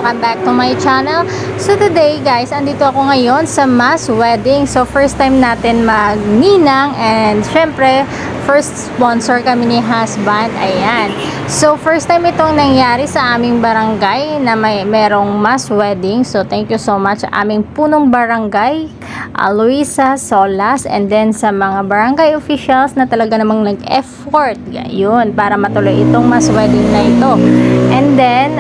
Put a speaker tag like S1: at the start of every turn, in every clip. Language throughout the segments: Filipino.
S1: welcome back to my channel. So today guys, andito ako ngayon sa mass wedding. So first time natin magninang and syempre first sponsor kami ni husband. Ayan. So first time itong nangyari sa aming barangay na merong mass wedding. So thank you so much sa aming punong barangay, Luisa, Solas, and then sa mga barangay officials na talaga namang nag-effort yun para matuloy itong mass wedding na ito. And then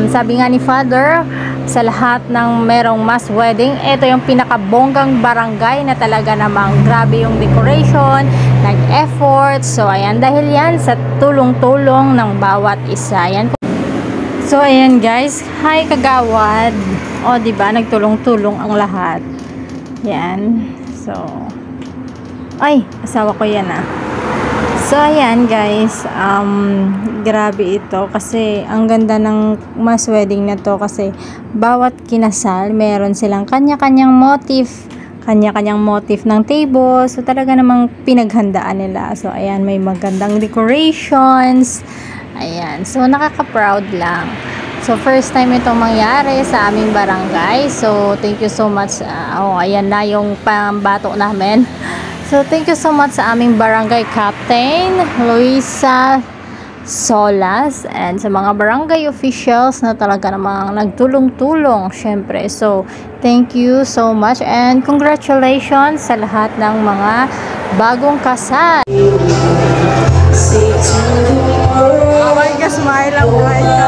S1: sabi nga ni Father, sa lahat ng merong mass wedding, ito yung pinakabonggang barangay na talaga namang grabe yung decoration, nag-effort. So ayan, dahil yan sa tulong-tulong ng bawat isa. Ayan. So ayan guys, hi kagawad. O diba, nagtulong-tulong ang lahat. Yan. So ay, asawa ko yan ah. So ayan guys, grabe ito kasi ang ganda ng mass wedding na to kasi bawat kinasal meron silang kanya-kanyang motif, ng table. So talaga namang pinaghandaan nila. So ayan, may magandang decorations. Ayan, so nakaka-proud lang. So first time itong mangyari sa aming barangay. So thank you so much. Ayan na yung pambato namin. So thank you so much sa aming barangay captain, Luisa, Solas, and sa mga barangay officials na talaga namang nagtulong-tulong syempre. So thank you so much and congratulations sa lahat ng mga bagong kasal. Oh my God, smile lang po ito.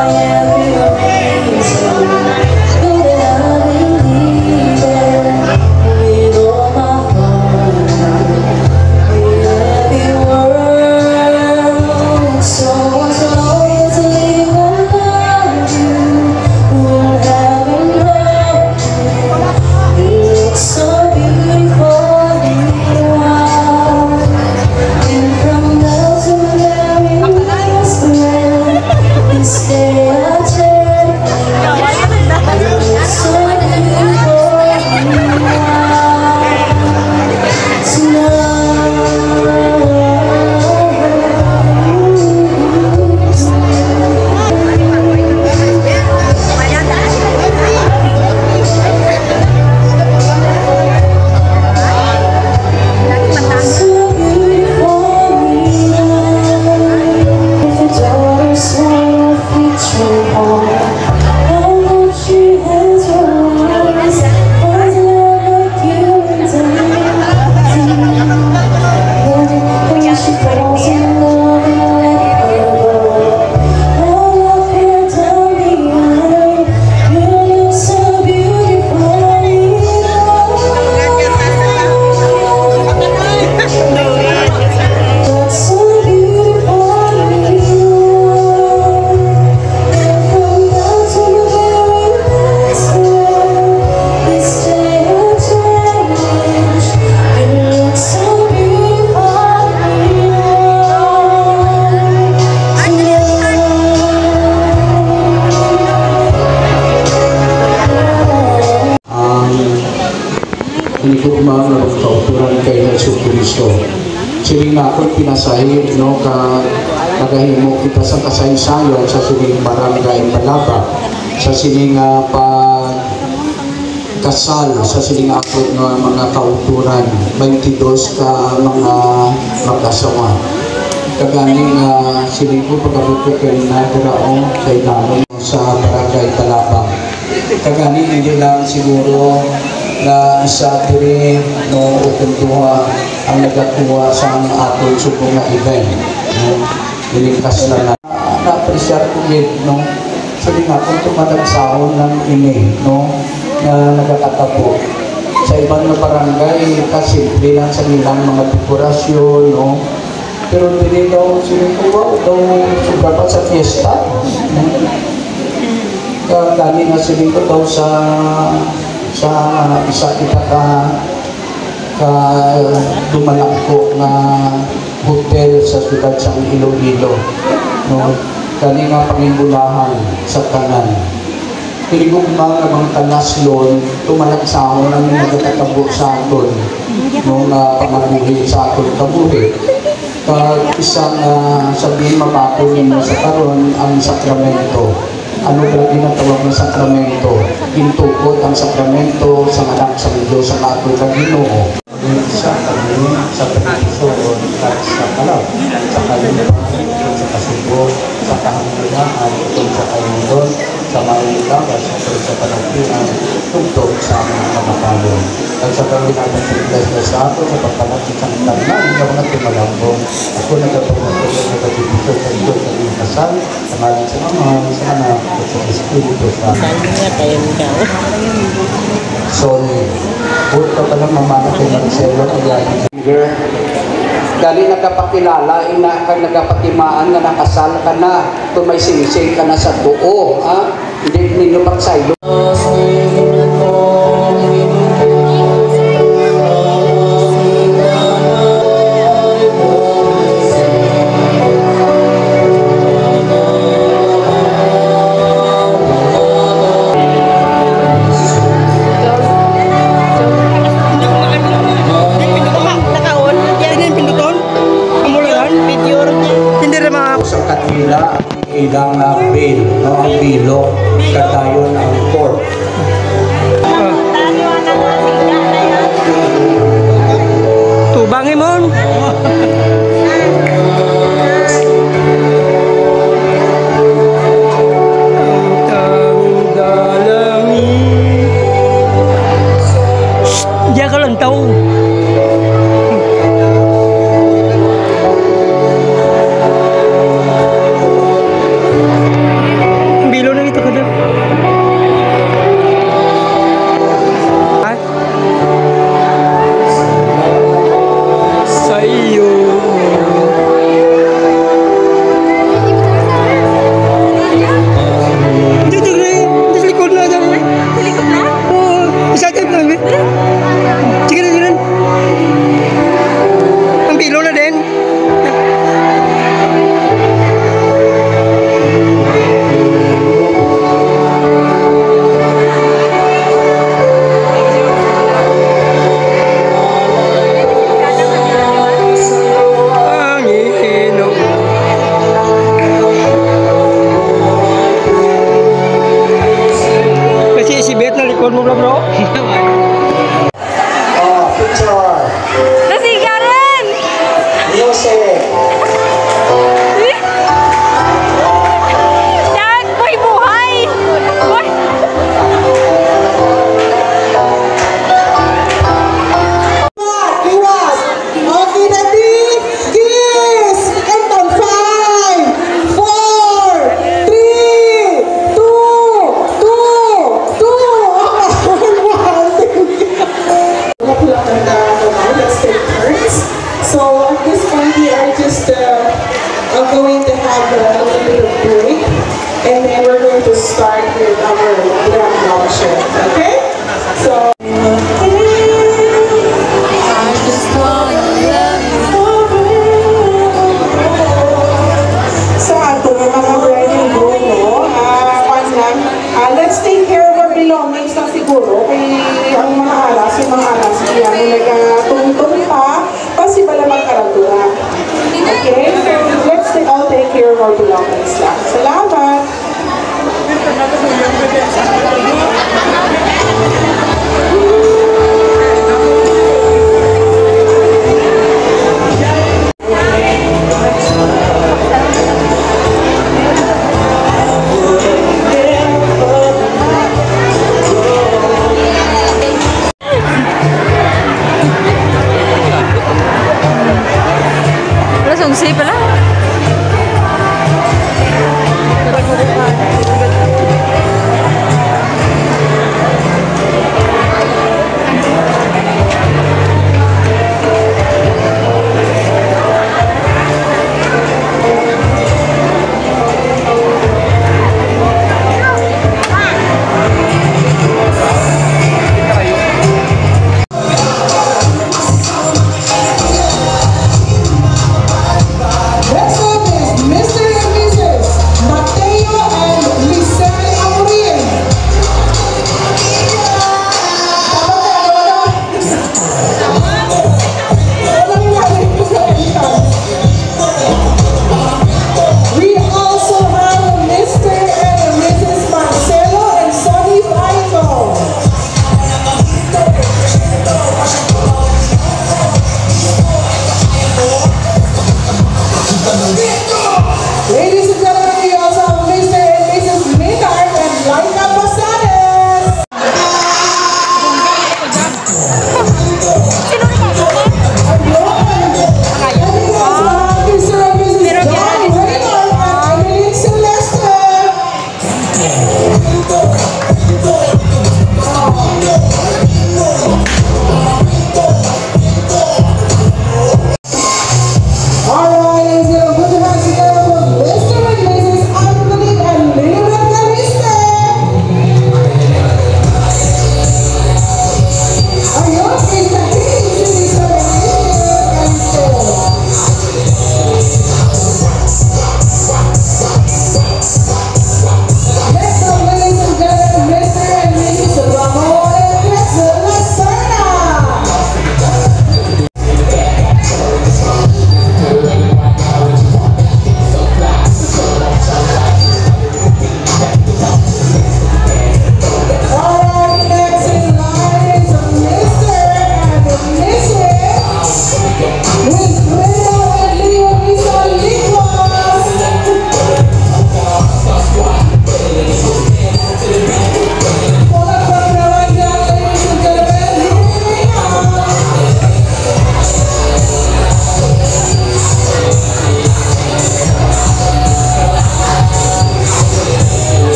S2: Inikugmang na magkauturan kay Jesus Cristo. Siling na ako'y pinasahid, no, nagahimo kita sa kasaysayan sa siling barangay Palaba, sa siling pagkasal, sa siling ako ng mga kauturan, 22 ka mga mag-asawa. Kaganing siling ko pagkabuto kay Nadiraong kay namin sa barangay Palaba. Kaganing hindi lang siguro na sa diri no upuntuha ang nagakuha sa atong subong na event. Nilikas na na-appreciate ko yun, no? Sabi nga, kung tumadagsahon ng ini, no? Na nagkakatapo. Sa ibang na barangay, kasimple lang sa nilang mga dekorasyon, no? Pero hindi daw sinukuha, daw dapat sa fiesta. Kagani nga sinukuha daw sa isa kita dumalangko na hotel sa siyudad sa Iloilo, no? Kani nga pangimbulahan sa kanan. Pinigugma ng mga kanaslon, tumalagsahon ang nagtatabo sa aton, no, na pangabuhi sa aton kabuhi. Isang sabihin mapapon ninyo sa karon ang sakramento. ano daw ginatawag na sakramento. Gintukod ang sakramento sa anak sa Diyos sa ato na Ginoo. Sa kami, sa pagkisuon, sa kalab, sa kalimutan, sa kasubo, sa kahanggaan, sa kayundon, sa mailabas, sa panagpian, tugtog sa aming kamakayon. At sa gawin natin sa iglesia sa ato, sa pagkalapit sa tanang, hindi ako nagtimalambong. Ako nagkatulong sa nagkatibisyon sa Diyos sa iyong kasal, sa maling sa Ama, sa Anak, at sa Espiritu Santo.
S3: Sabi niya tayo daw.
S2: Sorry. Huwag ka palang mamana kay Marcelo kaya dali nagkapakilala, ina ka nagkapatimaan na nakasal ka na, tumay sinisig ka na sa buo, ha? Hindi ninyo pagsaylo. Sa kanila, ilang bill, no? Ang bilog, kadayon ang pork.
S3: Tubangin mo. Diyan ka lang tao. Bilo na ito ka doon. Ay. Sa iyo. Dito rin. Sa likod na. Sa likod na? Oo. Isa type lang. Sige na.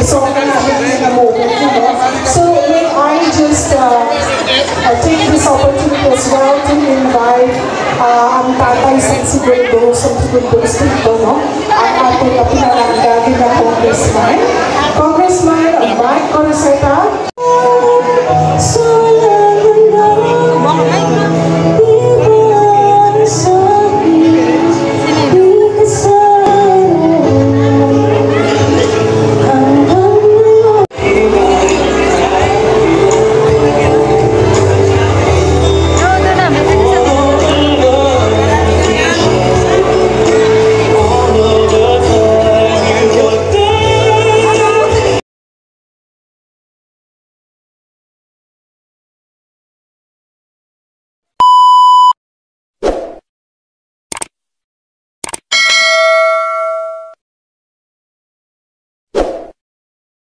S4: So, namin na moment, So, may I just take this opportunity as well to invite ang Tatay San Segundo dito, no? Ang ating pinalangga na Congressman. Congressman Mike Corazeta.